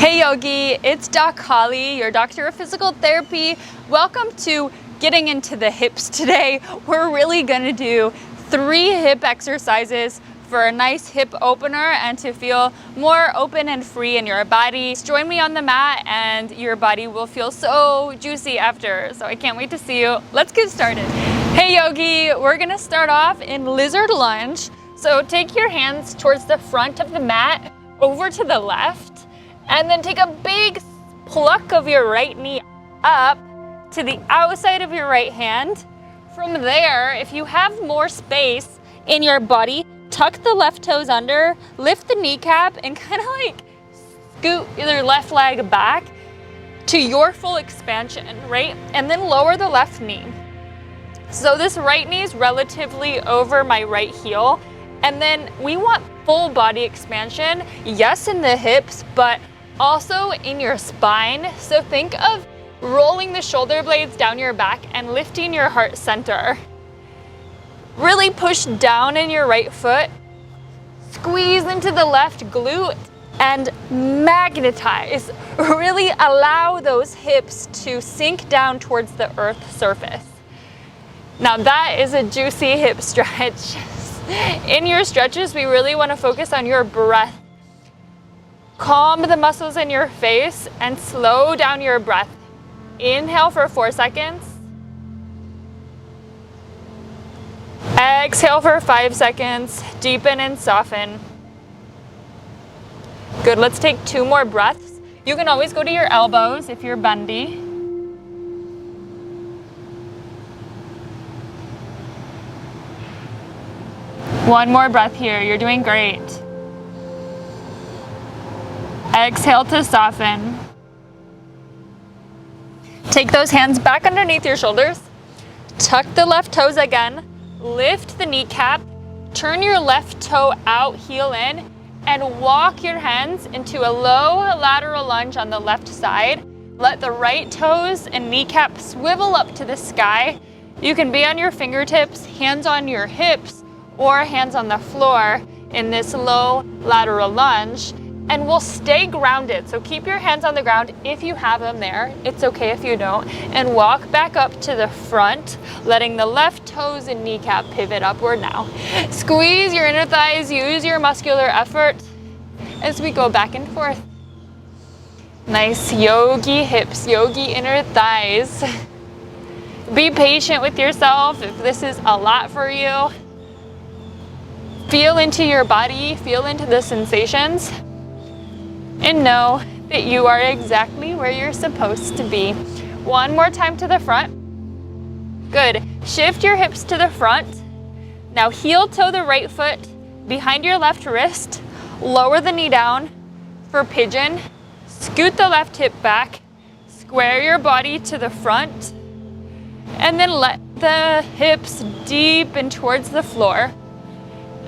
Hey Yogi, it's Doc Holly, your doctor of physical therapy. Welcome to Getting Into the Hips today. We're really gonna do 3 hip exercises for a nice hip opener and to feel more open and free in your body. Just join me on the mat and your body will feel so juicy after. So I can't wait to see you. Let's get started. Hey Yogi, we're gonna start off in lizard lunge. So take your hands towards the front of the mat, over to the left, and then take a big pluck of your right knee up to the outside of your right hand. From there, if you have more space in your body, tuck the left toes under, lift the kneecap, and kind of like scoot your left leg back to your full expansion, right? And then lower the left knee. So this right knee is relatively over my right heel. And then we want full body expansion, yes, in the hips, but also in your spine. So think of rolling the shoulder blades down your back and lifting your heart center. Really push down in your right foot, squeeze into the left glute, and magnetize. Really allow those hips to sink down towards the earth surface. Now that is a juicy hip stretch. In your stretches, we really want to focus on your breath. Calm the muscles in your face and slow down your breath. Inhale for 4 seconds. Exhale for 5 seconds. Deepen and soften. Good, let's take 2 more breaths. You can always go to your elbows if you're bendy. One more breath here, you're doing great. Exhale to soften. Take those hands back underneath your shoulders. Tuck the left toes again. Lift the kneecap. Turn your left toe out, heel in, and walk your hands into a low lateral lunge on the left side. Let the right toes and kneecap swivel up to the sky. You can be on your fingertips, hands on your hips, or hands on the floor in this low lateral lunge. And we'll stay grounded. So keep your hands on the ground if you have them there. It's okay if you don't. And walk back up to the front, letting the left toes and kneecap pivot upward now. Squeeze your inner thighs, use your muscular effort as we go back and forth. Nice yogi hips, yogi inner thighs. Be patient with yourself if this is a lot for you. Feel into your body, feel into the sensations. And know that you are exactly where you're supposed to be. One more time to the front. Good. Shift your hips to the front. Now heel toe the right foot behind your left wrist. Lower the knee down for pigeon. Scoot the left hip back. Square your body to the front. And then let the hips deepen towards the floor.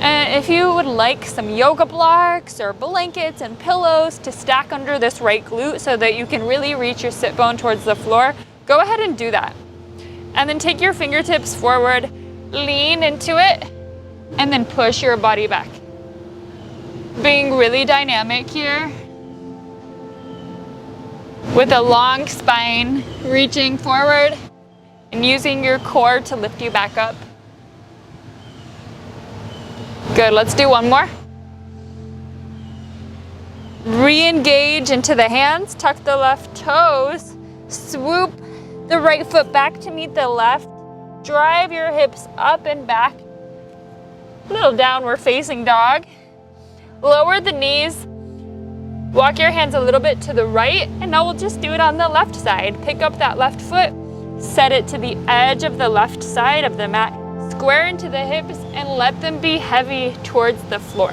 And if you would like some yoga blocks or blankets and pillows to stack under this right glute so that you can really reach your sit bone towards the floor, go ahead and do that. And then take your fingertips forward, lean into it, and then push your body back. Being really dynamic here with a long spine, reaching forward and using your core to lift you back up. Good, let's do one more. Re-engage into the hands, tuck the left toes, swoop the right foot back to meet the left, drive your hips up and back, little downward facing dog. Lower the knees, walk your hands a little bit to the right, and now we'll just do it on the left side. Pick up that left foot, set it to the edge of the left side of the mat, square into the hips and let them be heavy towards the floor.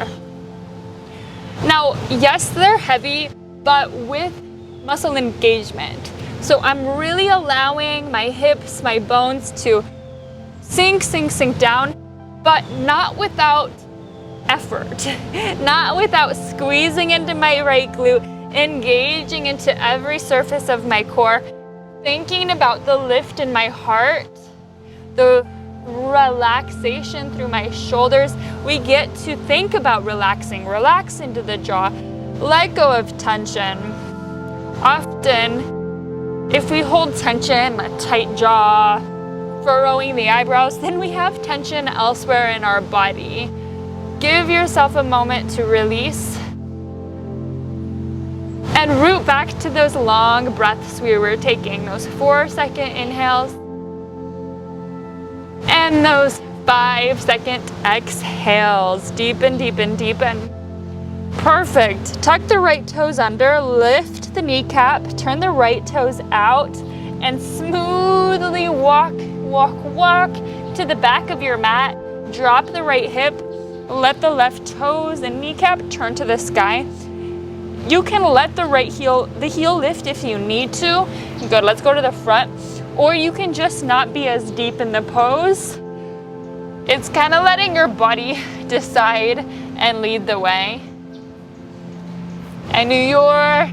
Now, yes, they're heavy, but with muscle engagement. So I'm really allowing my hips, my bones to sink down, but not without effort, not without squeezing into my right glute, engaging into every surface of my core, thinking about the lift in my heart, the relaxation through my shoulders. We get to think about relaxing. Relax into the jaw. Let go of tension. Often, if we hold tension, a tight jaw, furrowing the eyebrows, then we have tension elsewhere in our body. Give yourself a moment to release and root back to those long breaths we were taking, those 4-second inhales and those 5-second exhales. Deepen, deepen, deepen. Perfect. Tuck the right toes under, lift the kneecap, turn the right toes out, and smoothly walk to the back of your mat. Drop the right hip, let the left toes and kneecap turn to the sky. You can let the heel lift if you need to. Good, let's go to the front. Or you can just not be as deep in the pose. It's kind of letting your body decide and lead the way. And you're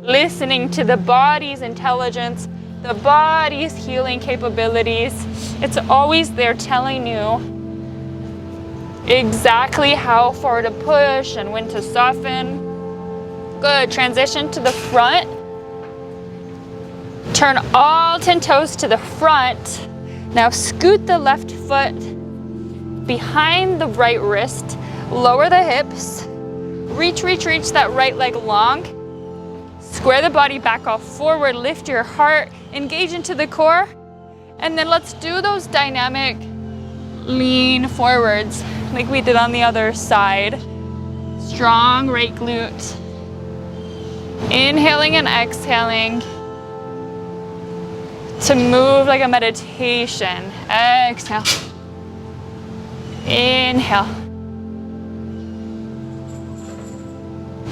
listening to the body's intelligence, the body's healing capabilities. It's always there telling you exactly how far to push and when to soften. Good, transition to the front. Turn all 10 toes to the front. Now scoot the left foot behind the right wrist. Lower the hips. Reach that right leg long. Square the body back off forward. Lift your heart. Engage into the core. And then let's do those dynamic lean forwards like we did on the other side. Strong right glute. Inhaling and exhaling to move like a meditation. Exhale. Inhale.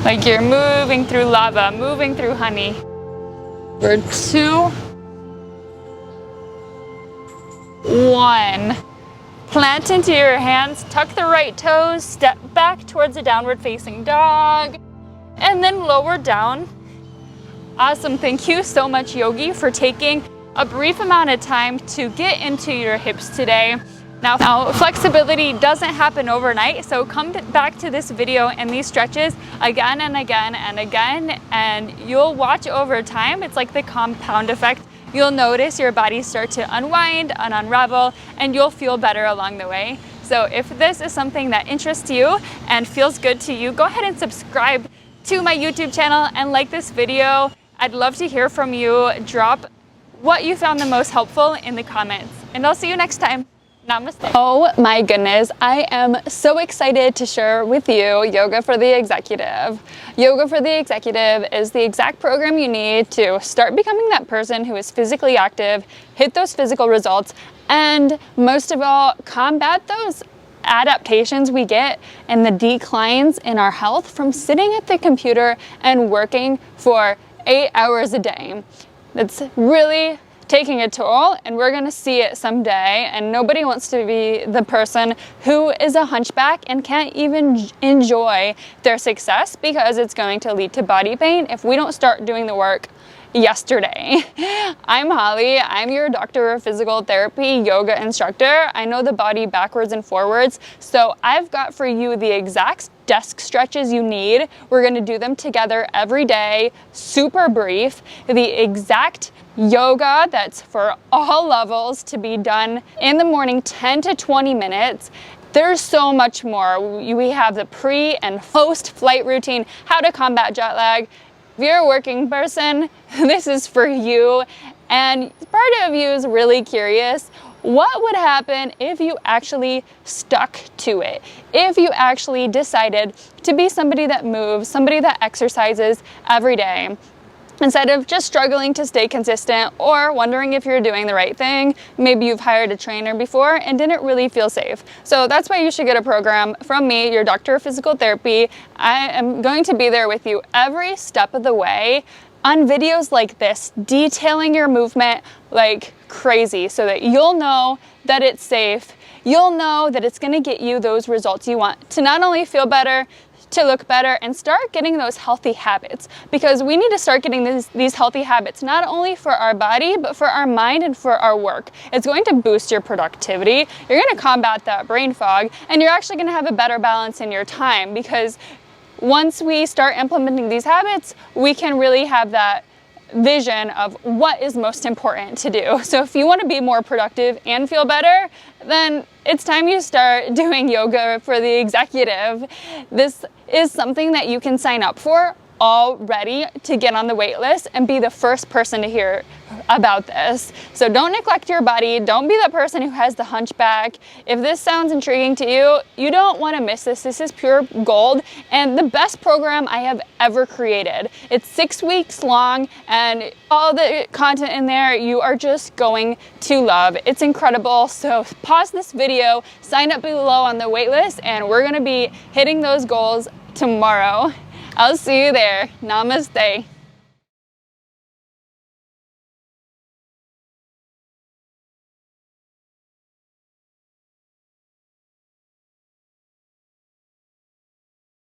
Like you're moving through lava, moving through honey. For 2, 1. Plant into your hands, tuck the right toes, step back towards a downward facing dog, and then lower down. Awesome, thank you so much, Yogi, for taking a brief amount of time to get into your hips today. Now, flexibility doesn't happen overnight, so come back to this video and these stretches again and again and again, and you'll watch over time. It's like the compound effect. You'll notice your body start to unwind and unravel, and you'll feel better along the way. So if this is something that interests you and feels good to you, go ahead and subscribe to my YouTube channel and like this video. I'd love to hear from you. Drop what you found the most helpful in the comments, and I'll see you next time. Namaste. Oh my goodness, I am so excited to share with you Yoga for the Executive. Yoga for the Executive is the exact program you need to start becoming that person who is physically active, hit those physical results, and most of all, combat those adaptations we get and the declines in our health from sitting at the computer and working for 8 hours a day. It's really taking a toll, and we're gonna see it someday, and nobody wants to be the person who is a hunchback and can't even enjoy their success because it's going to lead to body pain if we don't start doing the work yesterday. I'm Holly. I'm your doctor of physical therapy yoga instructor. I know the body backwards and forwards, so I've got for you the exact desk stretches you need. We're going to do them together every day, super brief. The exact yoga that's for all levels to be done in the morning, 10 to 20 minutes. There's so much more. We have the pre and post flight routine, how to combat jet lag. If you're a working person, this is for you. And part of you is really curious, what would happen if you actually stuck to it? If you actually decided to be somebody that moves, somebody that exercises every day, instead of just struggling to stay consistent or wondering if you're doing the right thing. Maybe you've hired a trainer before and didn't really feel safe. So that's why you should get a program from me, your doctor of physical therapy. I am going to be there with you every step of the way on videos like this, detailing your movement like crazy so that you'll know that it's safe. You'll know that it's gonna get you those results you want to not only feel better, to look better, and start getting those healthy habits, because we need to start getting these healthy habits not only for our body but for our mind and for our work. It's going to boost your productivity, you're going to combat that brain fog, and you're actually going to have a better balance in your time, because once we start implementing these habits, we can really have that vision of what is most important to do. So if you want to be more productive and feel better, then it's time you start doing yoga for the executive. This is something that you can sign up for already to get on the wait list and be the first person to hear about this. So don't neglect your body. Don't be the person who has the hunchback. If this sounds intriguing to you, you don't want to miss this. This is pure gold and the best program I have ever created. It's 6 weeks long and all the content in there you are just going to love. It's incredible. So pause this video, sign up below on the wait list, and we're going to be hitting those goals tomorrow. I'll see you there. Namaste.